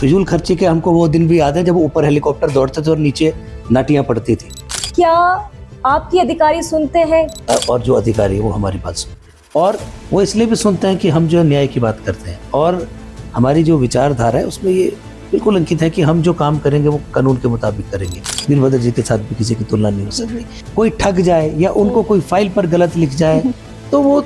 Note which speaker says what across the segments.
Speaker 1: फिजूल खर्ची के हमको वो दिन भी याद है जब ऊपर हेलीकॉप्टर दौड़ते थे और नीचे नाटियां पड़ती थी।
Speaker 2: क्या आपके अधिकारी सुनते हैं?
Speaker 1: और जो अधिकारी है वो हमारी बात सुनते हैं, और वो इसलिए भी सुनते हैं कि हम जो न्याय की बात करते हैं और हमारी जो विचारधारा है उसमें ये बिल्कुल अंकित है कि हम जो काम करेंगे वो कानून के मुताबिक करेंगे। वीरभद्र जी के साथ भी किसी की तुलना नहीं हो सकती। कोई ठग जाए या उनको कोई फाइल पर गलत लिख जाए तो वो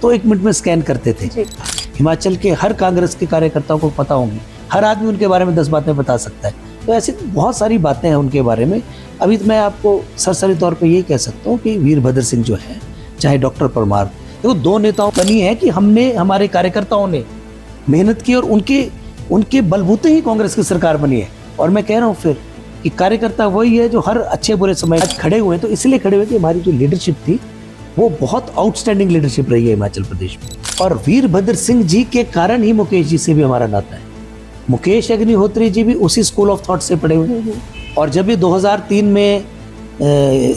Speaker 1: तो 1 मिनट में स्कैन करते थे। हिमाचल के हर कांग्रेस के कार्यकर्ताओं को पता होंगी, हर आदमी उनके बारे में 10 बातें बता सकता है। तो ऐसी बहुत सारी बातें हैं उनके बारे में। अभी तो मैं आपको सरसरी तौर पे यही कह सकता हूँ कि वीरभद्र सिंह जो है, चाहे डॉक्टर परमार, वो 2 नेताओं बनी है कि हमने, हमारे कार्यकर्ताओं ने मेहनत की और उनके बलबूते ही कांग्रेस की सरकार बनी है। और मैं कह रहा हूँ फिर कि कार्यकर्ता वही है जो हर अच्छे बुरे समय आज खड़े हुए हैं। तो इसलिए खड़े हुए कि हमारी जो लीडरशिप थी वो बहुत आउटस्टैंडिंग लीडरशिप रही है हिमाचल प्रदेश में, और वीरभद्र सिंह जी के कारण ही मुकेश जी से भी हमारा नाता है। मुकेश अग्निहोत्री जी भी उसी स्कूल ऑफ थॉट से पढ़े हुए, और जब ये 2003 में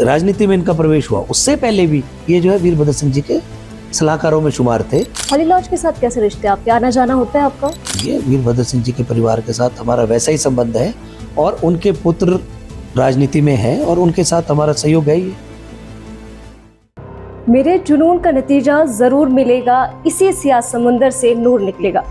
Speaker 1: राजनीति में इनका प्रवेश हुआ, उससे पहले भी ये जो है वीरभद्र सिंह जी के सलाहकारों में शुमार थे।
Speaker 2: हनी लॉज के साथ कैसे रिश्ते, आपके आना जाना होता है आपका?
Speaker 1: ये वीरभद्र सिंह जी के परिवार के साथ हमारा वैसा ही संबंध है, और उनके पुत्र राजनीति में है और उनके साथ हमारा सहयोग है।
Speaker 2: मेरे जुनून का नतीजा जरूर मिलेगा, इसी सियाह समुंदर से नूर निकलेगा।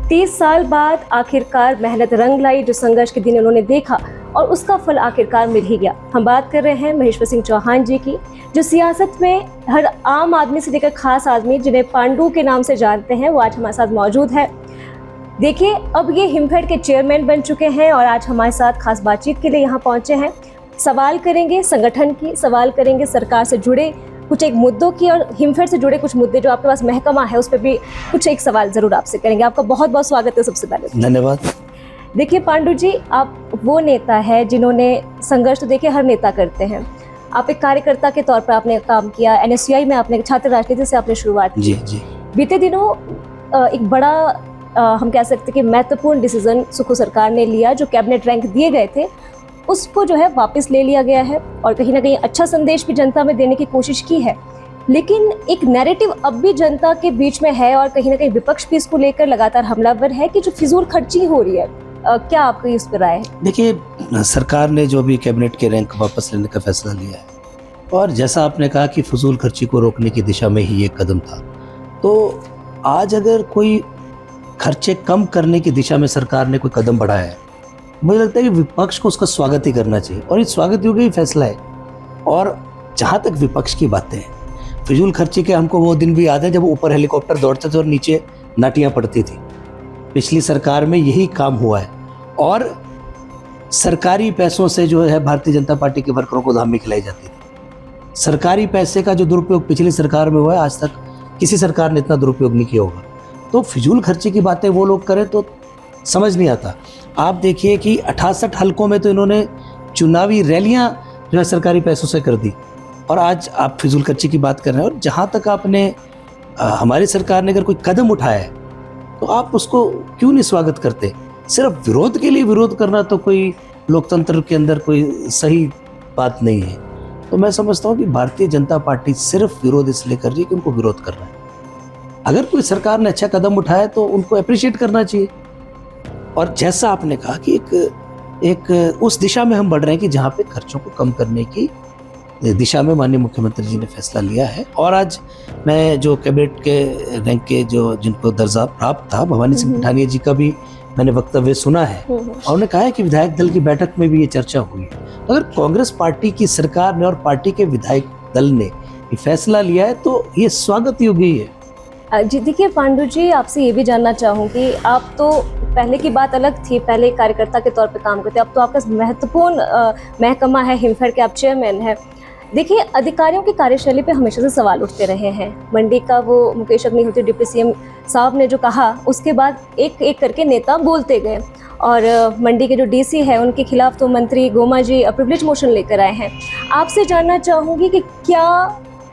Speaker 2: 30 साल बाद आखिरकार मेहनत रंग लाई, जो संघर्ष के दिन उन्होंने देखा और उसका फल आखिरकार मिल ही गया। हम बात कर रहे हैं महेश्वर सिंह चौहान जी की, जो सियासत में हर आम आदमी से लेकर खास आदमी जिन्हें पांडु के नाम से जानते हैं, वो आज हमारे साथ मौजूद है। देखिए, अब ये हिमफेड के चेयरमैन बन चुके हैं और आज हमारे साथ खास बातचीत के लिए यहाँ पहुंचे हैं। सवाल करेंगे संगठन की, सवाल करेंगे सरकार से जुड़े कुछ एक मुद्दों की, और हिमफेड से जुड़े कुछ मुद्दे जो आपके पास महकमा है उस पर भी कुछ एक सवाल जरूर आपसे करेंगे। आपका बहुत बहुत स्वागत है सबसे पहले।
Speaker 1: धन्यवाद।
Speaker 2: देखिए पांडु जी, आप वो नेता है जिन्होंने संघर्ष तो देखिए हर नेता करते हैं, आप एक कार्यकर्ता के तौर पर आपने काम किया। NSUI में आपने छात्र राजनीति से आपने शुरुआत की।
Speaker 1: जी।
Speaker 2: बीते दिनों एक बड़ा हम कह सकते हैं कि महत्वपूर्ण डिसीजन सुखू सरकार ने लिया, जो कैबिनेट रैंक दिए गए थे उसको जो है वापस ले लिया गया है, और कहीं ना कहीं अच्छा संदेश भी जनता में देने की कोशिश की है। लेकिन एक नैरेटिव अब भी जनता के बीच में है और कहीं ना कहीं विपक्ष भी इसको लेकर लगातार हमलावर है कि जो फिजूल खर्ची हो रही है। क्या आपकी इस पर राय है? देखिए,
Speaker 1: सरकार ने जो भी कैबिनेट के रैंक वापस लेने का फैसला लिया है, और जैसा आपने कहा कि फजूल खर्ची को रोकने की दिशा में ही ये कदम था, तो आज अगर कोई खर्चे कम करने की दिशा में सरकार ने कोई कदम बढ़ाया है, मुझे लगता है कि विपक्ष को उसका स्वागत ही करना चाहिए, और ये स्वागत योग्य ही फैसला है। और जहाँ तक विपक्ष की बातें हैं, फिजूल खर्ची के हमको वो दिन भी याद है जब ऊपर हेलीकॉप्टर दौड़ते थे और नीचे नाटियां पड़ती थी। पिछली सरकार में यही काम हुआ है, और सरकारी पैसों से जो है भारतीय जनता पार्टी के वर्करों को धामी खिलाई जाती थी। सरकारी पैसे का जो दुरुपयोग पिछली सरकार में हुआ है, आज तक किसी सरकार ने इतना दुरुपयोग नहीं किया होगा। तो फिजूल खर्ची की बातें वो लोग करें तो समझ नहीं आता। आप देखिए कि 68 हलकों में तो इन्होंने चुनावी रैलियां जो है सरकारी पैसों से कर दी, और आज आप फिजूल खर्ची की बात कर रहे हैं। और जहाँ तक आपने हमारी सरकार ने अगर कोई कदम उठाया है तो आप उसको क्यों नहीं स्वागत करते? सिर्फ विरोध के लिए विरोध करना तो कोई लोकतंत्र के अंदर कोई सही बात नहीं है। तो मैं समझता हूँ कि भारतीय जनता पार्टी सिर्फ विरोध इसलिए कर रही है कि उनको विरोध कर रहा है। अगर कोई सरकार ने अच्छा कदम उठाया तो उनको अप्रिशिएट करना चाहिए। और जैसा आपने कहा कि एक उस दिशा में हम बढ़ रहे हैं कि जहाँ पे खर्चों को कम करने की दिशा में माननीय मुख्यमंत्री जी ने फैसला लिया है। और आज मैं जो कैबिनेट के रैंक के जो जिनको दर्जा प्राप्त था, भवानी सिंह पठानिया जी का भी मैंने वक्तव्य सुना है, और उन्होंने कहा है कि विधायक दल की बैठक में भी ये चर्चा हुई है। अगर कांग्रेस पार्टी की सरकार ने और पार्टी के विधायक दल ने ये फैसला लिया है तो ये स्वागत योग्य ही है।
Speaker 2: जी देखिए पांडु जी, आपसे ये भी जानना चाहूँगी, आप तो पहले की बात अलग थी, पहले कार्यकर्ता के तौर पे काम करते, अब तो आपका महत्वपूर्ण महकमा है हिमफेड के, आप चेयरमैन हैं। देखिए, अधिकारियों की कार्यशैली पे हमेशा से सवाल उठते रहे हैं। मंडी का वो मुकेश अग्निहोत्री डिप्टी CM साहब ने जो कहा, उसके बाद एक एक करके नेता बोलते गए, और मंडी के जो DC है उनके खिलाफ तो मंत्री गोमा जी प्रिविलेज मोशन लेकर आए हैं। आपसे जानना चाहूँगी कि क्या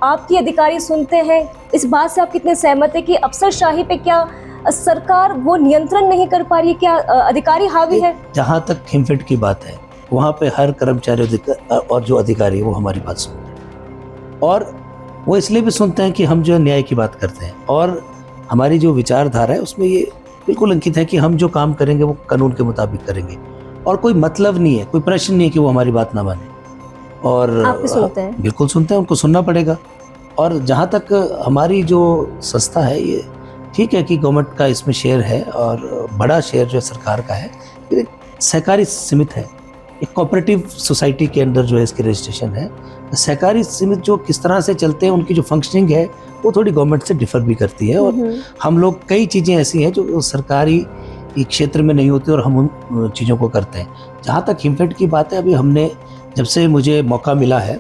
Speaker 2: आपके अधिकारी सुनते हैं? इस बात से आप कितने सहमत है कि अफसरशाही पे क्या सरकार वो नियंत्रण नहीं कर पा रही है? क्या अधिकारी हावी है?
Speaker 1: जहाँ तक हिमफेड की बात है, वहाँ पे हर कर्मचारी और जो अधिकारी है वो हमारी बात सुनते हैं, और वो इसलिए भी सुनते हैं कि हम जो न्याय की बात करते हैं, और हमारी जो विचारधारा है उसमें ये बिल्कुल अंकित है कि हम जो काम करेंगे वो कानून के मुताबिक करेंगे, और कोई मतलब नहीं है, कोई प्रश्न नहीं है कि वो हमारी बात ना माने। और
Speaker 2: आप भी सुनते हैं?
Speaker 1: बिल्कुल सुनते हैं, उनको सुनना पड़ेगा। और जहाँ तक हमारी जो संस्था है, ये ठीक है कि गवर्नमेंट का इसमें शेयर है और बड़ा शेयर जो सरकार का है, ये सहकारी समिति है, एक कोऑपरेटिव सोसाइटी के अंदर जो है इसकी रजिस्ट्रेशन है। सहकारी समिति जो किस तरह से चलते हैं, उनकी जो फंक्शनिंग है वो थोड़ी गवर्नमेंट से डिफर भी करती है। और हम लोग कई चीज़ें ऐसी हैं जो सरकारी क्षेत्र में नहीं होती और हम उन चीज़ों को करते हैं। जहाँ तक हिमफेड की बात है, अभी हमने जब से मुझे मौका मिला है,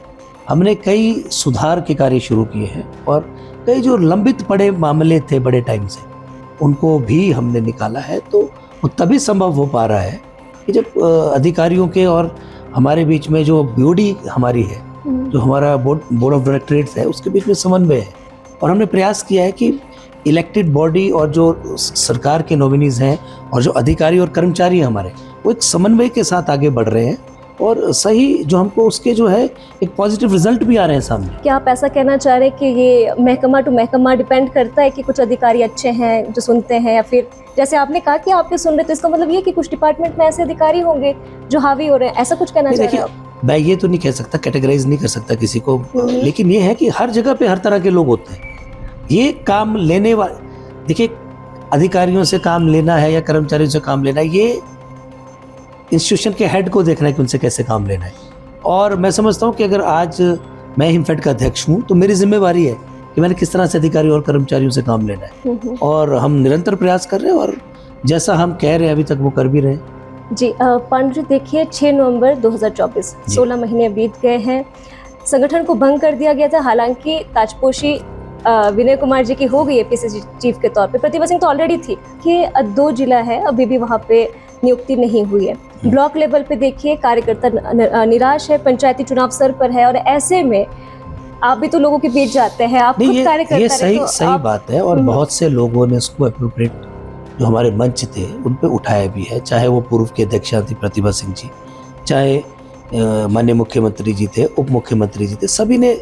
Speaker 1: हमने कई सुधार के कार्य शुरू किए हैं और कई जो लंबित पड़े मामले थे बड़े टाइम से, उनको भी हमने निकाला है। तो वो तभी संभव हो पा रहा है कि जब अधिकारियों के और हमारे बीच में जो बॉडी हमारी है, जो हमारा बोर्ड ऑफ डायरेक्टरेट्स है, उसके बीच में समन्वय है। और हमने प्रयास किया है कि इलेक्टेड बॉडी और जो सरकार के नॉमिनीज हैं और जो अधिकारी और कर्मचारी हैं हमारे, वो एक समन्वय के साथ आगे बढ़ रहे हैं और सही जो हमको उसके जो है एक पॉजिटिव रिजल्ट भी आ रहे हैं सामने।
Speaker 2: क्या आप ऐसा कहना चाह रहे हैं कि ये महकमा टू महकमा डिपेंड करता है कि कुछ अधिकारी अच्छे हैं जो सुनते हैं, या फिर जैसे आपने कहा कि आपके सुन रहे, तो इसका मतलब ये कि कुछ डिपार्टमेंट में ऐसे अधिकारी होंगे जो हावी हो रहे हैं, ऐसा कुछ कहना चाह रहे हैं आप?
Speaker 1: मैं ये तो नहीं कह सकता, कैटेगराइज नहीं कर सकता किसी को, लेकिन ये है कि हर जगह पे हर तरह के लोग होते हैं। ये काम लेने वाले, देखिए, अधिकारियों से काम लेना है या कर्मचारियों से काम लेना है, ये इंस्टीट्यूशन के हेड को देखना है कि उनसे कैसे काम लेना है। और मैं समझता हूँ कि अगर आज मैं हिमफेड का अध्यक्ष हूँ तो मेरी जिम्मेवारी है कि मैंने किस तरह से अधिकारियों और कर्मचारियों से काम लेना है, और हम निरंतर प्रयास कर रहे हैं और जैसा हम कह रहे हैं अभी तक वो कर भी रहे हैं।
Speaker 2: जी पांडु जी, देखिए 6 नवंबर 2024, 16 महीने बीत गए हैं, संगठन को भंग कर दिया गया था। हालांकि ताजपोशी विनय कुमार जी की हो गई है पीसीसी चीफ के तौर पे, प्रतिभा सिंह तो ऑलरेडी थी कि 2 जिला है, अभी भी वहाँ पे नियुक्ति नहीं हुई है। ब्लॉक लेवल पे देखिए कार्यकर्ता निराश है, पंचायती चुनाव सर पर है, और ऐसे में आप भी तो लोगों के बीच जाते हैं, आप खुद कार्यकर्ता
Speaker 1: ये सही बात है। और बहुत से लोगों ने उसको एप्रोप्रिएट जो हमारे मंच थे उन पे उठाया भी है, चाहे वो पूर्व के अध्यक्षा थी प्रतिभा सिंह जी, चाहे माननीय मुख्यमंत्री जी थे, उप मुख्यमंत्री जी थे, सभी ने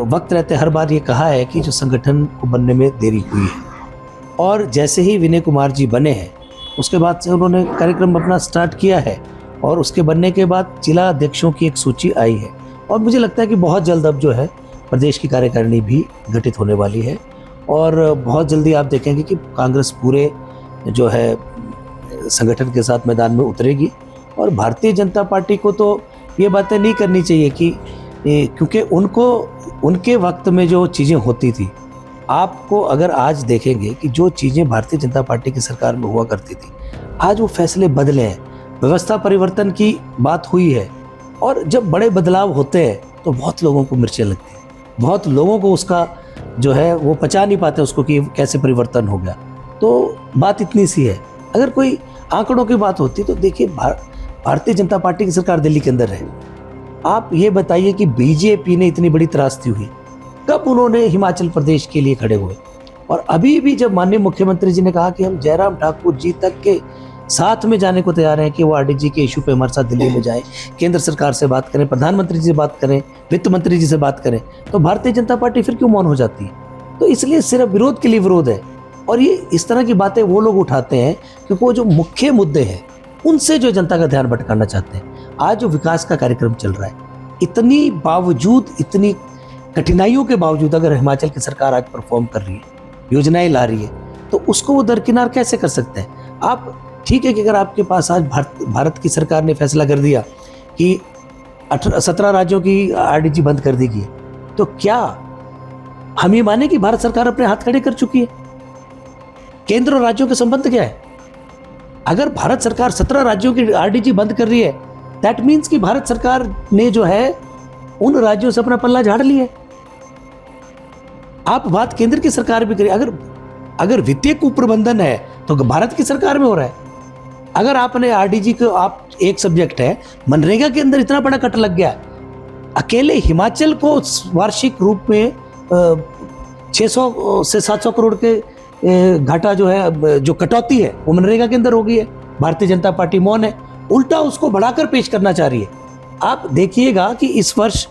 Speaker 1: वक्त रहते हर बार ये कहा है कि जो संगठन को बनने में देरी हुई है। और जैसे ही विनय कुमार जी बने हैं, उसके बाद से उन्होंने कार्यक्रम अपना स्टार्ट किया है, और उसके बनने के बाद जिला अध्यक्षों की एक सूची आई है, और मुझे लगता है कि बहुत जल्द अब जो है प्रदेश की कार्यकारिणी भी गठित होने वाली है, और बहुत जल्दी आप देखेंगे कि कांग्रेस पूरे जो है संगठन के साथ मैदान में उतरेगी। और भारतीय जनता पार्टी को तो ये बातें नहीं करनी चाहिए कि क्योंकि उनके वक्त में जो चीज़ें होती थी, आपको अगर आज देखेंगे कि जो चीज़ें भारतीय जनता पार्टी की सरकार में हुआ करती थी, आज वो फैसले बदले हैं, व्यवस्था परिवर्तन की बात हुई है। और जब बड़े बदलाव होते हैं तो बहुत लोगों को मिर्चें लगती हैं, बहुत लोगों को उसका जो है वो पचा नहीं पाते उसको कि कैसे परिवर्तन हो गया। तो बात इतनी सी है। अगर कोई आंकड़ों की बात होती तो देखिए, भारतीय जनता पार्टी की सरकार दिल्ली के अंदर है। आप ये बताइए कि बीजेपी ने इतनी बड़ी त्रासदी हुई, कब उन्होंने हिमाचल प्रदेश के लिए खड़े हुए? और अभी भी जब माननीय मुख्यमंत्री जी ने कहा कि हम जयराम ठाकुर जी तक के साथ में जाने को तैयार हैं कि वो आरडीजी के इशू पे हमारे साथ दिल्ली में जाए, केंद्र सरकार से बात करें, प्रधानमंत्री जी से बात करें, वित्त मंत्री जी से बात करें, तो भारतीय जनता पार्टी फिर क्यों मौन हो जाती है? तो इसलिए सिर्फ विरोध के लिए विरोध है। और ये इस तरह की बातें वो लोग उठाते हैं क्योंकि वो जो मुख्य मुद्दे हैं उनसे जो जनता का ध्यान भटकाना चाहते हैं। आज जो विकास का कार्यक्रम चल रहा है, इतनी बावजूद, इतनी कठिनाइयों के बावजूद अगर हिमाचल की सरकार आज परफॉर्म कर रही है, योजनाएं ला रही है, तो उसको वो दरकिनार कैसे कर सकते हैं? आप ठीक है कि अगर आपके पास आज भारत की सरकार ने फैसला कर दिया कि 17 राज्यों की आरडीजी बंद कर दी गई, तो क्या हम ये माने कि भारत सरकार अपने हाथ खड़े कर चुकी है? केंद्र और राज्यों के संबंध क्या है? अगर भारत सरकार 17 राज्यों की आरडीजी बंद कर रही है, दैट मीन्स कि भारत सरकार ने जो है उन राज्यों से अपना पल्ला झाड़ लिया है। आप बात केंद्र की सरकार भी करिए, अगर वित्तीय कुप्रबंधन है तो भारत की सरकार में हो रहा है। अगर आपने आरडीजी को, आप एक सब्जेक्ट है, मनरेगा के अंदर इतना बड़ा कट लग गया, अकेले हिमाचल को वार्षिक रूप में 600 से 700 करोड़ के घाटा जो है, जो कटौती है, वो मनरेगा के अंदर हो गई है। भारतीय जनता पार्टी मौन है, उल्टा उसको बढ़ाकर पेश करना चाह रही है। आप देखिएगा कि इस वर्ष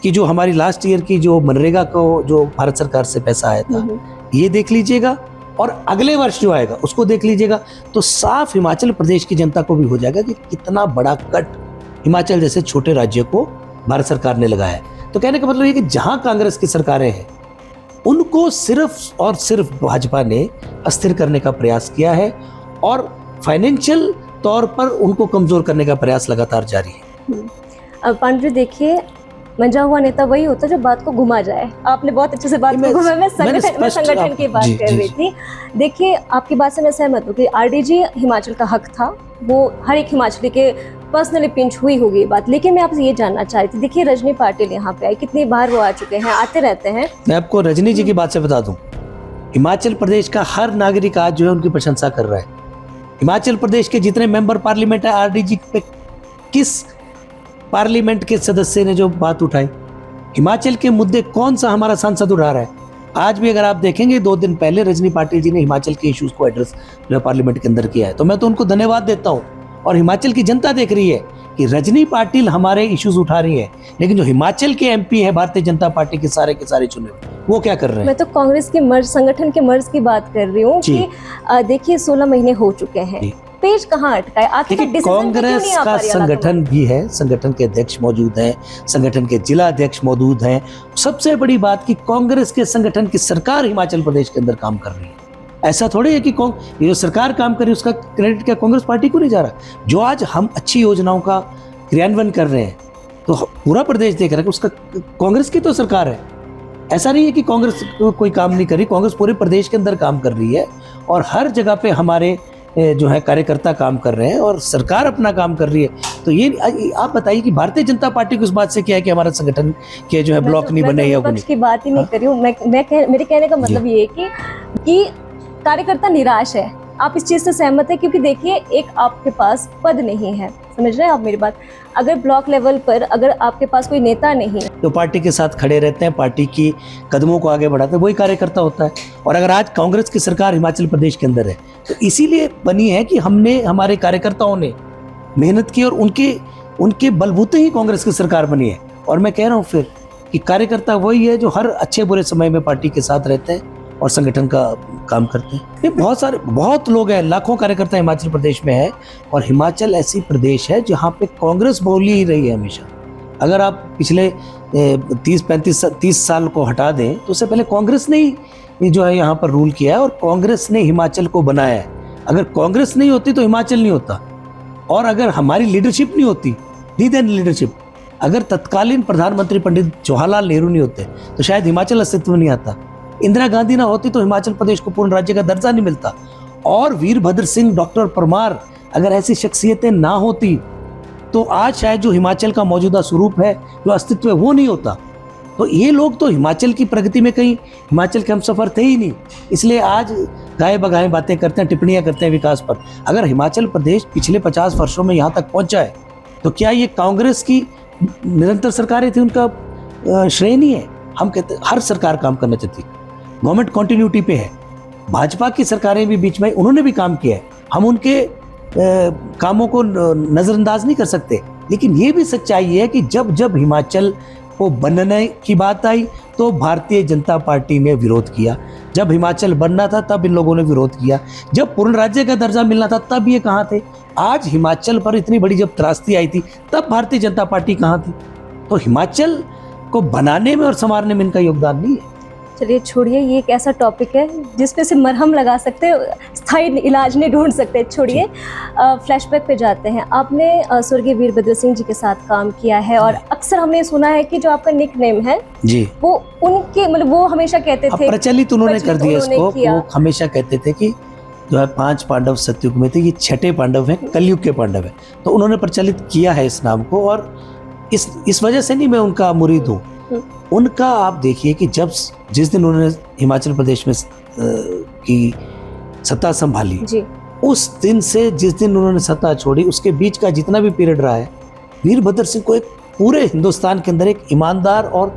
Speaker 1: की जो हमारी लास्ट ईयर की जो मनरेगा को जो भारत सरकार से पैसा आया था, ये देख लीजिएगा, और अगले वर्ष जो आएगा उसको देख लीजिएगा, तो साफ हिमाचल प्रदेश की जनता को भी हो जाएगा कि कितना बड़ा कट हिमाचल जैसे छोटे राज्य को भारत सरकार ने लगाया है। तो कहने का मतलब ये कि जहां कांग्रेस की सरकारें हैं उनको सिर्फ और सिर्फ भाजपा ने अस्थिर करने का प्रयास किया है और फाइनेंशियल तौर पर उनको कमजोर करने का प्रयास लगातार जारी है।
Speaker 2: अब पांडे देखिए, मंजा हुआ नेता वही होता है जो बात को घुमा जाए। आपने बहुत अच्छे से बात को घुमाया। मैं संगठन की बात कर रही थी। देखिए, आपकी बात से मैं सहमत हूँ कि आरडीजी हिमाचल का हक था, वो हर एक हिमाचली के पर्सनली पिंच हुई होगी ये बात। लेकिन मैं आपसे ये जानना चाह रही थी, देखिए रजनी पाटिल यहाँ पे आई, कितनी बार वो आ चुके हैं, आते रहते हैं।
Speaker 1: मैं आपको रजनी जी की बात से बता दूं, हिमाचल प्रदेश का हर नागरिक आज जो है उनकी प्रशंसा कर रहा है। हिमाचल प्रदेश के जितने मेंबर पार्लियामेंट है, आरडीजी पे किस पार्लियामेंट के सदस्य ने जो बात उठाई, हिमाचल के मुद्दे कौन सा हमारा सांसद उठा रहा है? आज भी अगर आप देखेंगे 2 दिन पहले रजनी पाटिल जी ने हिमाचल के इश्यूज को एड्रेस जो पार्लियामेंट के अंदर किया है, तो मैं तो उनको धन्यवाद देता हूं। और हिमाचल की जनता देख रही है कि रजनी पाटिल हमारे इश्यूज उठा रही है, लेकिन जो हिमाचल के एमपी है भारतीय जनता पार्टी के सारे चुने वो क्या कर रहे हैं?
Speaker 2: मैं तो कांग्रेस के मर्ज, संगठन के मर्ज की बात कर रही हूँ कि देखिए 16 महीने हो चुके हैं, पेज कहाँ अटका है? आखिर
Speaker 1: कांग्रेस का संगठन भी है, संगठन के अध्यक्ष मौजूद हैं, संगठन के जिला अध्यक्ष मौजूद हैं। सबसे बड़ी बात कि कांग्रेस के संगठन की सरकार हिमाचल प्रदेश के अंदर काम कर रही है। ऐसा थोड़ी है कि ये जो सरकार काम कर रही है उसका क्रेडिट क्या कांग्रेस पार्टी को नहीं जा रहा? जो आज हम अच्छी योजनाओं का क्रियान्वयन कर रहे हैं तो पूरा प्रदेश देख रहा है कि उसका कांग्रेस की तो सरकार है। ऐसा नहीं है कि कांग्रेस कोई काम नहीं कर रही, कांग्रेस पूरे प्रदेश के अंदर काम कर रही है और हर जगह पे हमारे जो है कार्यकर्ता काम कर रहे हैं और सरकार अपना काम कर रही है। तो ये आप बताइए कि भारतीय जनता पार्टी को इस बात से क्या है कि हमारा संगठन के जो है ब्लॉक नहीं बने या
Speaker 2: कुछ की बात ही नहीं कर रही हूँ। मेरे कहने का मतलब ये है कि कार्यकर्ता निराश है। आप इस चीज से सहमत है? क्योंकि देखिए, एक आपके पास पद नहीं है, समझ रहे हैं आप मेरी बात? अगर ब्लॉक लेवल पर अगर आपके पास कोई नेता नहीं है
Speaker 1: तो पार्टी के साथ खड़े रहते हैं, पार्टी की कदमों को आगे बढ़ाते हैं, वही कार्यकर्ता होता है। और अगर आज कांग्रेस की सरकार हिमाचल प्रदेश के अंदर है तो इसीलिए बनी है कि हमारे कार्यकर्ताओं ने मेहनत की और उनके बलबूते ही कांग्रेस की सरकार बनी है। और मैं कह रहा हूँ फिर कि कार्यकर्ता वही है जो हर अच्छे बुरे समय में पार्टी के साथ रहते हैं और संगठन का काम करते हैं। ये बहुत लोग हैं, लाखों कार्यकर्ता हिमाचल प्रदेश में है और हिमाचल ऐसी प्रदेश है जहाँ पे कांग्रेस बोली ही रही है हमेशा। अगर आप पिछले 30 साल को हटा दें तो उससे पहले कांग्रेस ने ही जो है यहाँ पर रूल किया है और कांग्रेस ने हिमाचल को बनाया है। अगर कांग्रेस नहीं होती तो हिमाचल नहीं होता, और अगर हमारी लीडरशिप नहीं होती, लीडरशिप, अगर तत्कालीन प्रधानमंत्री पंडित जवाहरलाल नेहरू नहीं होते तो शायद हिमाचल अस्तित्व में नहीं आता। इंदिरा गांधी ना होती तो हिमाचल प्रदेश को पूर्ण राज्य का दर्जा नहीं मिलता। और वीरभद्र सिंह, डॉक्टर परमार, अगर ऐसी शख्सियतें ना होती तो आज शायद जो हिमाचल का मौजूदा स्वरूप है, जो अस्तित्व है, वो नहीं होता। तो ये लोग तो हिमाचल की प्रगति में कहीं हिमाचल के हमसफर थे ही नहीं, इसलिए आज गाए बगाए बातें करते हैं, टिप्पणियां करते हैं विकास पर। अगर हिमाचल प्रदेश पिछले 50 वर्षों में यहाँ तक पहुँचा है तो क्या ये कांग्रेस की निरंतर सरकारें थी उनका श्रेय नहीं है? हम कहते हैं हर सरकार काम करना चाहती है, गवर्नमेंट कंटिन्यूटी पे है। भाजपा की सरकारें भी बीच में उन्होंने भी काम किया है, हम उनके कामों को नज़रअंदाज नहीं कर सकते। लेकिन ये भी सच्चाई है कि जब हिमाचल को बनने की बात आई तो भारतीय जनता पार्टी ने विरोध किया। जब हिमाचल बनना था तब इन लोगों ने विरोध किया। जब पूर्ण राज्य का दर्जा मिलना था तब ये कहाँ थे? आज हिमाचल पर इतनी बड़ी जब त्रासदी आई थी तब भारतीय जनता पार्टी कहाँ थी? तो हिमाचल को बनाने में और संवारने में इनका योगदान नहीं है।
Speaker 2: चलिए छोड़िए, ये एक ऐसा टॉपिक है जिसपे से मरहम लगा सकते हैं, स्थायी इलाज नहीं ढूंढ सकते। छोड़िए, फ्लैशबैक पे जाते हैं। आपने स्वर्गीय वीरभद्र सिंह जी के साथ काम किया है और अक्सर हमने सुना है कि जो आपका निक नेम है जी, वो उनके मतलब वो हमेशा कहते थे,
Speaker 1: प्रचलित उन्होंने कर दिया इसको। वो हमेशा कहते थे कि जो है 5 पांडव सतयुग में थे, ये 6ठे पांडव हैं, कलयुग के पांडव हैं। तो उन्होंने प्रचलित किया है इस नाम को और इस वजह से नहीं मैं उनका मुरीद हूँ। उनका आप देखिए कि जिस दिन उन्होंने हिमाचल प्रदेश में की सत्ता संभाली जी, उस दिन से जिस दिन उन्होंने सत्ता छोड़ी उसके बीच का जितना भी पीरियड रहा है, वीरभद्र सिंह को एक पूरे हिंदुस्तान के अंदर एक ईमानदार और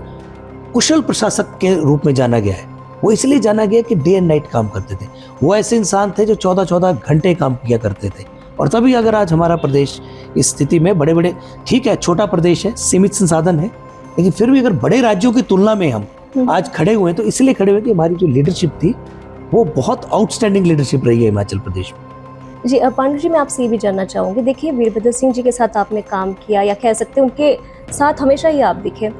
Speaker 1: कुशल प्रशासक के रूप में जाना गया है। वो इसलिए जाना गया कि डे एंड नाइट काम करते थे। वो ऐसे इंसान थे जो 14-14 घंटे काम किया करते थे। और तभी अगर आज हमारा प्रदेश इस स्थिति में बड़े ठीक है, छोटा प्रदेश है, सीमित संसाधन है, लेकिन फिर भी अगर बड़े राज्यों की तुलना में हम आज खड़े हुए हैं तो इसलिए खड़े हुए कि हमारी जो लीडरशिप थी वो बहुत आउटस्टैंडिंग लीडरशिप रही है हिमाचल प्रदेश में।
Speaker 2: जी पांडु जी, मैं आपसे ये भी जानना चाहूँगी, देखिए वीरभद्र सिंह जी के साथ आपने काम किया, या कह सकते हैं उनके साथ हमेशा ही आप दिखे,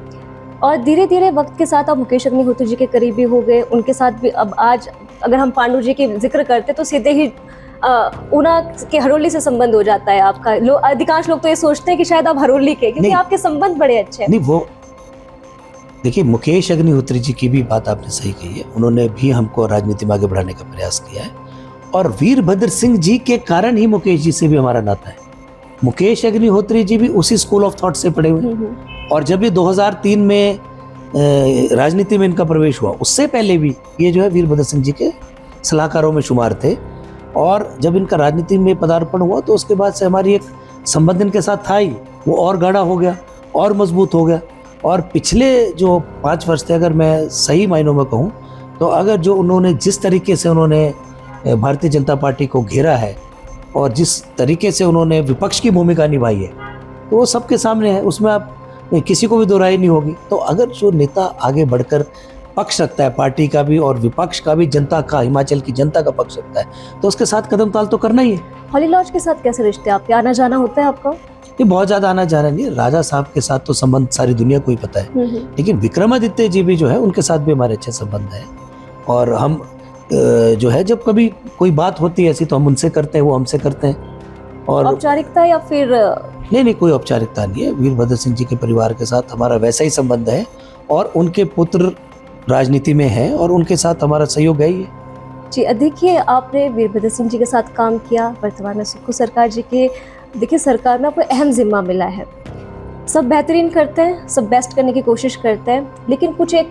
Speaker 2: और धीरे धीरे वक्त के साथ आप मुकेश अग्निहोत्री जी के करीबी हो गए, उनके साथ भी। अब आज अगर हम पांडु जी की जिक्र करते तो सीधे ही ऊना के हरोली से संबंध हो जाता है आपका। अधिकांश लोग तो ये सोचते हैं कि शायद आप हरोली के, क्योंकि आपके संबंध बड़े अच्छे हैं।
Speaker 1: नहीं, वो देखिए, मुकेश अग्निहोत्री जी की भी बात आपने सही कही है, उन्होंने भी हमको राजनीति में आगे बढ़ाने का प्रयास किया है, और वीरभद्र सिंह जी के कारण ही मुकेश जी से भी हमारा नाता है। मुकेश अग्निहोत्री जी भी उसी स्कूल ऑफ थॉट से पढ़े हुए, और जब ये 2003 में राजनीति में इनका प्रवेश हुआ, उससे पहले भी ये जो है वीरभद्र सिंह जी के सलाहकारों में शुमार थे, और जब इनका राजनीति में पदार्पण हुआ तो उसके बाद से हमारी एक संबंध इनके साथ था ही, वो और गाढ़ा हो गया और मजबूत हो गया। और पिछले जो 5 वर्ष थे, अगर मैं सही मायनों में कहूँ तो, अगर जो उन्होंने जिस तरीके से उन्होंने भारतीय जनता पार्टी को घेरा है और जिस तरीके से उन्होंने विपक्ष की भूमिका निभाई है, तो वो सबके सामने है, उसमें आप किसी को भी दो राय नहीं होगी। तो अगर जो नेता आगे बढ़कर पक्ष रखता है पार्टी का भी और विपक्ष का भी, जनता का, हिमाचल की जनता का पक्ष रखता है, तो उसके साथ कदम ताल तो करना ही है।
Speaker 2: हॉली लॉज के साथ कैसे रिश्ते आपके, आना जाना होता है आपका?
Speaker 1: ये बहुत ज़्यादा आना जाना नहीं है, राजा साहब के साथ तो संबंध सारी दुनिया को ही पता है, लेकिन विक्रमादित्य जी भी जो है उनके साथ भी हमारे अच्छे संबंध हैं, और हम जो है जब कभी कोई बात होती है ऐसी तो हम उनसे करते हैं, वो हमसे करते हैं। और
Speaker 2: औपचारिकता या फिर?
Speaker 1: नहीं, कोई औपचारिकता नहीं है। वीरभद्र सिंह जी के परिवार के साथ हमारा वैसा ही संबंध है, और उनके पुत्र राजनीति में है और उनके साथ हमारा सहयोग है ही है।
Speaker 2: जी देखिए, आपने वीरभद्र सिंह जी के साथ काम किया, वर्तमान में सुक्खू सरकार जी के, देखिए सरकार में आपको अहम जिम्मा मिला है। सब बेहतरीन करते हैं, सब बेस्ट करने की कोशिश करते हैं, लेकिन कुछ एक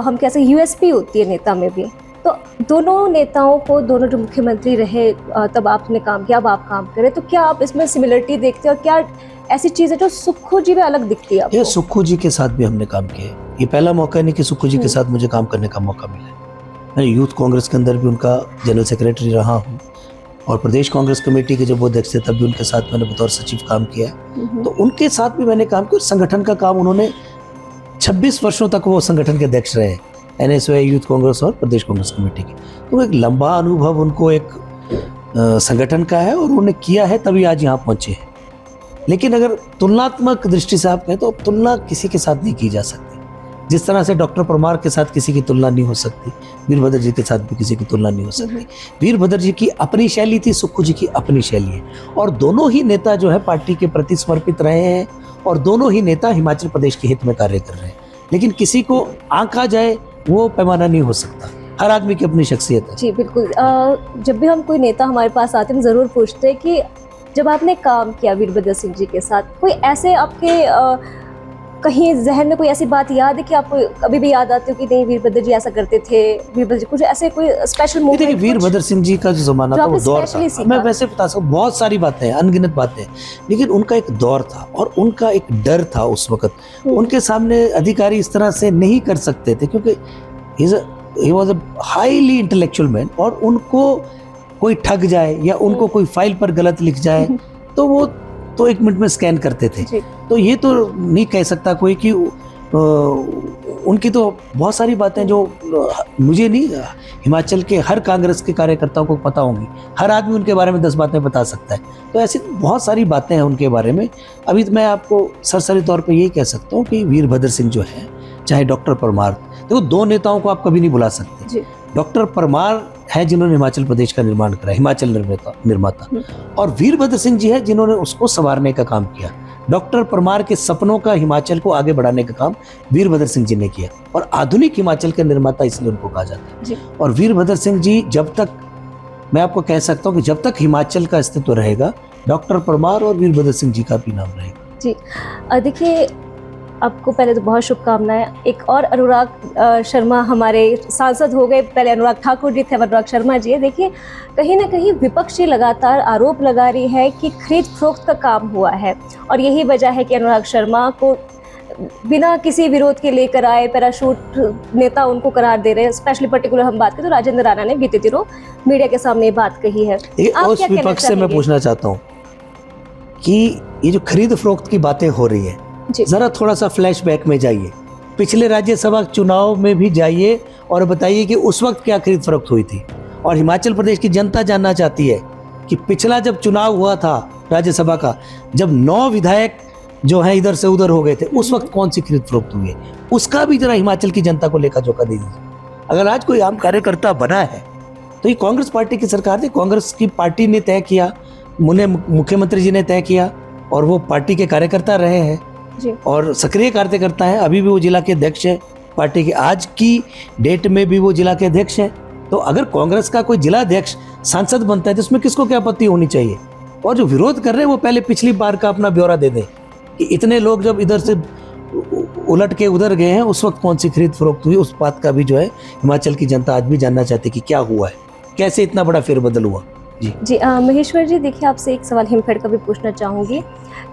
Speaker 2: हम कैसे यूएसपी होती है नेता में भी। तो दोनों नेताओं को, दोनों जो मुख्यमंत्री रहे तब आपने काम किया, अब आप काम करें, तो क्या आप इसमें सिमिलरिटी देखते हैं, और क्या ऐसी चीज़ है जो सुक्खू जी में अलग दिखती है आपको?
Speaker 1: ये सुक्खू जी के साथ भी हमने काम किया है, ये पहला मौका नहीं कि सुक्खू जी के साथ मुझे काम करने का मौका मिला है। मैं यूथ कांग्रेस के अंदर भी उनका जनरल सेक्रेटरी रहा हूँ, और प्रदेश कांग्रेस कमेटी के जब वो अध्यक्ष थे तब भी उनके साथ मैंने बतौर सचिव काम किया है। तो उनके साथ भी मैंने काम किया, और संगठन का काम उन्होंने 26 वर्षों तक वो संगठन के अध्यक्ष रहे, NSY यूथ कांग्रेस और प्रदेश कांग्रेस कमेटी के। तो एक लंबा अनुभव उनको एक संगठन का है, और उन्होंने किया है तभी आज यहाँ पहुँचे हैं। लेकिन अगर तुलनात्मक दृष्टि से आप कहें तो तुलना किसी के साथ नहीं की जा सकती। जिस तरह से डॉक्टर परमार के साथ किसी की तुलना नहीं हो सकती, वीरभद्र जी के साथ भी किसी की तुलना नहीं हो सकती। वीरभद्र जी की अपनी शैली थी, सुक्खू जी की अपनी शैली है, और दोनों ही नेता जो है पार्टी के प्रति समर्पित रहे हैं, और दोनों ही नेता हिमाचल प्रदेश के हित में कार्य कर रहे हैं। लेकिन किसी को आंका जाए वो पैमाना नहीं हो सकता, हर आदमी की अपनी शख्सियत है।
Speaker 2: जी बिल्कुल। जब भी हम कोई नेता हमारे पास आते हैं, ज़रूर पूछते हैं कि जब आपने काम किया वीरभद्र सिंह जी के साथ, कोई ऐसे आपके कहीं जहन में कोई ऐसी बात याद है कि आपको कभी भी याद आती हो कि नहीं वीरभद्र जी ऐसा करते थे, वीरभद्र जी कुछ ऐसे कोई स्पेशल मोमेंट?
Speaker 1: देखिए, वीरभद्र सिंह जी का जो जमाना था, वो दौर था, मैं वैसे बता सकता हूँ, बहुत सारी बातें हैं, अनगिनत बातें हैं, लेकिन उनका एक दौर था और उनका एक डर था उस वक्त। उनके सामने अधिकारी इस तरह से नहीं कर सकते थे, क्योंकि he was a highly intellectual man, और उनको कोई ठग जाए या उनको कोई फाइल पर गलत लिख जाए तो वो तो 1 मिनट में स्कैन करते थे। तो ये तो नहीं कह सकता कोई कि उनकी तो बहुत सारी बातें जो मुझे नहीं, हिमाचल के हर कांग्रेस के कार्यकर्ताओं को पता होंगी, हर आदमी उनके बारे में 10 बातें बता सकता है। तो ऐसी बहुत सारी बातें हैं उनके बारे में। अभी मैं आपको सरसरी तौर पे यही कह सकता हूँ कि वीरभद्र सिंह जो है, चाहे डॉक्टर परमार, देखो 2 नेताओं को आप कभी नहीं भुला सकते। डॉक्टर परमार है जिन्होंने हिमाचल प्रदेश का निर्माण करा, हिमाचल निर्माता, और वीरभद्र सिंह जी है जिन्होंने उसको संवारने का काम किया। डॉक्टर परमार के सपनों का हिमाचल को आगे बढ़ाने का काम वीरभद्र सिंह जी ने किया, और आधुनिक हिमाचल के निर्माता इसलिए उनको कहा जाता है। और वीरभद्र सिंह जी, जब तक, मैं आपको कह सकता हूँ कि जब तक हिमाचल का अस्तित्व रहेगा, डॉक्टर परमार और वीरभद्र सिंह जी का भी नाम रहेगा।
Speaker 2: जी देखिए, आपको पहले तो बहुत शुभकामनाएं। एक और अनुराग शर्मा हमारे सांसद हो गए, पहले अनुराग ठाकुर जी थे, अनुराग शर्मा जी है। देखिए, कहीं ना कहीं विपक्षी लगातार आरोप लगा रही है कि खरीद फरोख्त का काम हुआ है, और यही वजह है कि अनुराग शर्मा को बिना किसी विरोध के लेकर आए, पैराशूट नेता उनको करार दे रहे हैं। स्पेशली पर्टिकुलर हम बात करें तो राजेंद्र राणा ने बीते दिनों मीडिया के सामने ये बात कही है।
Speaker 1: उस विपक्ष से मैं पूछना चाहता हूँ कि ये जो खरीद फरोख्त की बातें हो रही है, जरा थोड़ा सा फ्लैशबैक में जाइए, पिछले राज्यसभा चुनाव में भी जाइए और बताइए कि उस वक्त क्या खरीद फरोख्त हुई थी। और हिमाचल प्रदेश की जनता जानना चाहती है कि पिछला जब चुनाव हुआ था राज्यसभा का, जब 9 विधायक जो हैं इधर से उधर हो गए थे, उस वक्त कौन सी खरीद फरोख्त हुई है, उसका भी जरा हिमाचल की जनता को लेखा जोखा दे दीजिए। अगर आज कोई आम कार्यकर्ता बना है तो ये कांग्रेस पार्टी की सरकार थी, कांग्रेस की पार्टी ने तय किया, मुख्यमंत्री जी ने तय किया, और वो पार्टी के कार्यकर्ता रहे हैं
Speaker 2: जी।
Speaker 1: और सक्रिय कार्यकर्ता है। अभी भी वो जिला के अध्यक्ष है पार्टी के, आज की डेट में भी वो जिला के अध्यक्ष है। तो अगर कांग्रेस का कोई जिला अध्यक्ष सांसद बनता है तो उसमें किसको क्या आपत्ति होनी चाहिए। और जो विरोध कर रहे हैं वो पहले पिछली बार का अपना ब्यौरा दे दें कि इतने लोग जब इधर से उलट के उधर गए हैं उस वक्त कौन सी खरीद फरोख्त हुई। उस बात का भी जो है हिमाचल की जनता आज भी जानना चाहती है कि क्या हुआ है, कैसे इतना बड़ा फेरबदल हुआ। जी
Speaker 2: महेश्वर जी, देखिए आपसे एक सवाल हिमफेड का भी पूछना चाहूँगी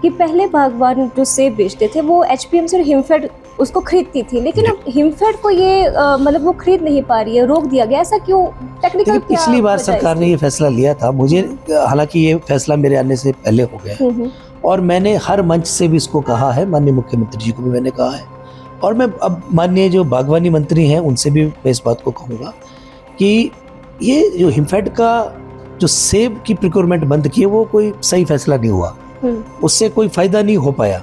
Speaker 2: कि पहले बागवान जो सेब बेचते थे वो एचपीएमसी और हिमफेड उसको खरीदती थी, लेकिन अब हिमफेड को ये मतलब वो खरीद नहीं पा रही है, रोक दिया गया, ऐसा क्यों? टेक्निकल क्या
Speaker 1: पिछली बार सरकार ने ये फैसला लिया था, मुझे हालांकि ये फैसला मेरे आने से पहले हो गया और मैंने हर मंच से भी इसको कहा है, माननीय मुख्यमंत्री जी को भी मैंने कहा है, और मैं अब माननीय जो बागवानी मंत्री हैं उनसे भी मैं इस बात को कहूँगा कि ये जो हिमफेड का जो सेब की प्रिक्योरमेंट बंद की है वो कोई सही फैसला नहीं हुआ, उससे कोई फायदा नहीं हो पाया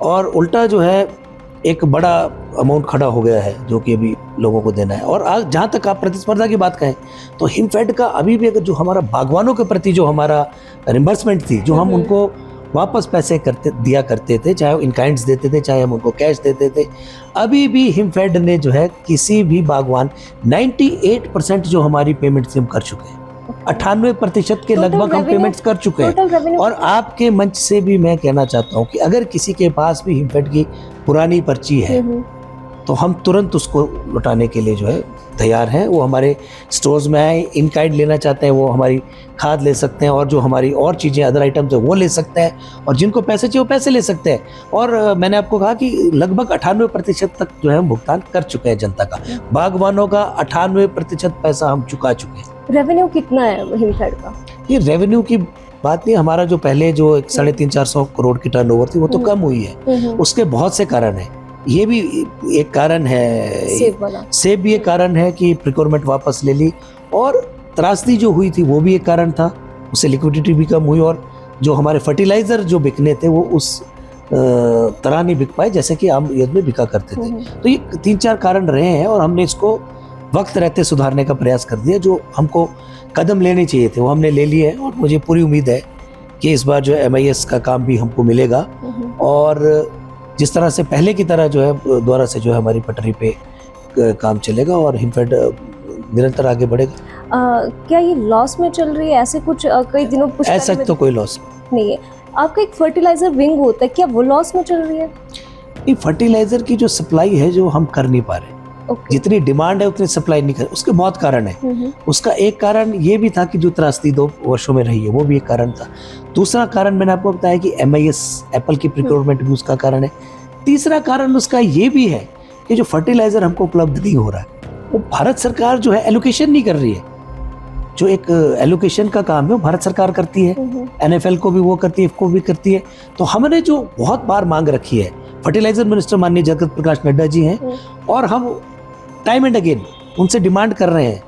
Speaker 1: और उल्टा जो है एक बड़ा अमाउंट खड़ा हो गया है जो कि अभी लोगों को देना है। और आज जहाँ तक आप प्रतिस्पर्धा की बात कहें तो हिमफेड का अभी भी अगर जो हमारा बागवानों के प्रति जो हमारा रिम्बर्समेंट थी, जो हम उनको वापस पैसे दिया करते थे, चाहे वो इन काइंड्स देते थे, चाहे हम उनको कैश देते थे, अभी भी हिमफेड ने जो है किसी भी बागवान 98% जो हमारी पेमेंट हम कर चुके हैं, 98% के लगभग हम पेमेंट्स कर चुके हैं। और आपके मंच से भी मैं कहना चाहता हूं कि अगर किसी के पास भी हिमफेड की पुरानी पर्ची है तो हम तुरंत उसको लौटाने के लिए जो है तैयार हैं। वो हमारे स्टोर्स में आए, इन काइंड लेना चाहते हैं वो हमारी खाद ले सकते हैं और जो हमारी और चीज़ें अदर आइटम्स है वो ले सकते हैं, और जिनको पैसे चाहिए वो पैसे ले सकते हैं। और मैंने आपको कहा कि लगभग 98% तक जो है हम भुगतान कर चुके हैं जनता का, बागवानों का 98% पैसा हम चुका चुके हैं।
Speaker 2: रेवेन्यू कितना है हिमफेड का? ये
Speaker 1: रेवेन्यू की बात नहीं, हमारा जो पहले जो 350-400 करोड़ की टर्नओवर थी वो तो कम हुई है, उसके बहुत से कारण हैं। ये भी एक कारण है, सेब भी एक कारण है कि प्रिक्योरमेंट वापस ले ली, और त्रासदी जो हुई थी वो भी एक कारण था, उससे लिक्विडिटी भी कम हुई, और जो हमारे फर्टिलाइजर जो बिकने थे वो उस तरह नहीं बिक पाए जैसे कि आम ईद में बिका करते थे। तो ये 3-4 कारण रहे हैं और हमने इसको वक्त रहते सुधारने का प्रयास कर दिया। जो हमको कदम लेने चाहिए थे वो हमने ले लिए हैं, और मुझे पूरी उम्मीद है कि इस बार जो MIS का काम भी हमको मिलेगा, और जिस तरह से पहले की तरह जो है दोबारा से जो है हमारी पटरी पे काम चलेगा और हिमफेड निरंतर आगे बढ़ेगा।
Speaker 2: क्या ये लॉस में चल रही है? ऐसे कुछ कई दिनों
Speaker 1: ऐसा तो कोई लॉस
Speaker 2: नहीं है। आपका एक फर्टिलाइजर विंग होता है, क्या वो लॉस में चल रही है?
Speaker 1: ये फर्टिलाइजर की जो सप्लाई है जो हम कर नहीं पा रहे, जितनी डिमांड है उतनी सप्लाई नहीं कर, उसके बहुत कारण है। उसका एक कारण ये भी था कि जो त्रासदी 2 वर्षों में रही है वो भी एक कारण था। दूसरा कारण मैंने आपको बताया कि MIS एप्पल की प्रिक्योरमेंट भी उसका कारण है। तीसरा कारण उसका ये भी है कि जो फर्टिलाइजर हमको उपलब्ध नहीं हो रहा है वो भारत सरकार जो है एलोकेशन नहीं कर रही है। जो एक एलोकेशन का काम है वो भारत सरकार करती है, NFL को भी वो करती है, IFFCO भी करती है। तो हमने जो बहुत बार मांग रखी है, फर्टिलाइजर मिनिस्टर माननीय जगत प्रकाश नड्डा जी हैं, और हम टाइम एंड अगेन उनसे डिमांड कर रहे हैं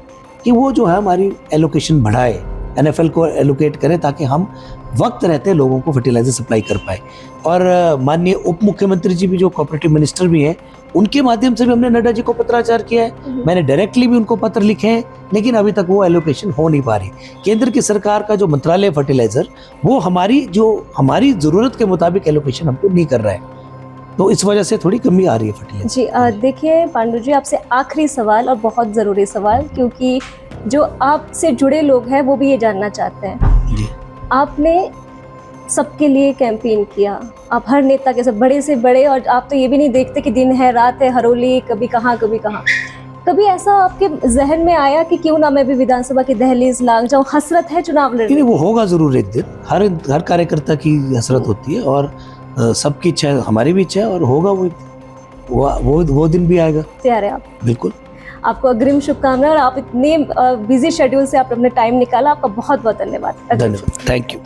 Speaker 1: कि वो जो है हमारी एलोकेशन बढ़ाए, NFL को एलोकेट करें ताकि हम वक्त रहते लोगों को फर्टिलाइजर सप्लाई कर पाए। और माननीय उप मुख्यमंत्री जी भी जो कोऑपरेटिव मिनिस्टर भी हैं, उनके माध्यम से भी हमने नड्डा जी को पत्राचार किया है, मैंने डायरेक्टली भी उनको पत्र लिखे हैं, लेकिन अभी तक वो एलोकेशन हो नहीं पा रही। केंद्र की सरकार का जो मंत्रालय फर्टिलाइजर वो हमारी ज़रूरत के मुताबिक एलोकेशन हमको नहीं कर रहा है, तो इस वजह से थोड़ी कमी आ रही है फर्टिलाइजर।
Speaker 2: जी देखिए पांडु जी, आपसे आखिरी सवाल और बहुत ज़रूरी सवाल, क्योंकि जो आपसे जुड़े लोग हैं वो भी ये जानना चाहते हैं।
Speaker 1: जी।
Speaker 2: आपने सबके लिए कैंपेन किया, आप हर नेता के साथ बड़े से बड़े, और आप तो ये भी नहीं देखते कि दिन है रात है, हरोली कभी कहाँ कभी कहाँ। कभी ऐसा आपके जहन में आया कि क्यों ना मैं भी विधानसभा की दहलीज लांघ जाऊं? हसरत है चुनाव लड़ने?
Speaker 1: वो होगा जरूर एक दिन, हर कार्यकर्ता की हसरत होती है, और सबकी इच्छा है, हमारी भी इच्छा है, और होगा वो दिन भी आएगा।
Speaker 2: तैयार है आप?
Speaker 1: बिल्कुल।
Speaker 2: आपको अग्रिम शुभकामनाएं, और आप इतने बिजी शेड्यूल से आपने अपना टाइम निकाला, आपका बहुत बहुत धन्यवाद।
Speaker 1: धन्यवाद, थैंक यू।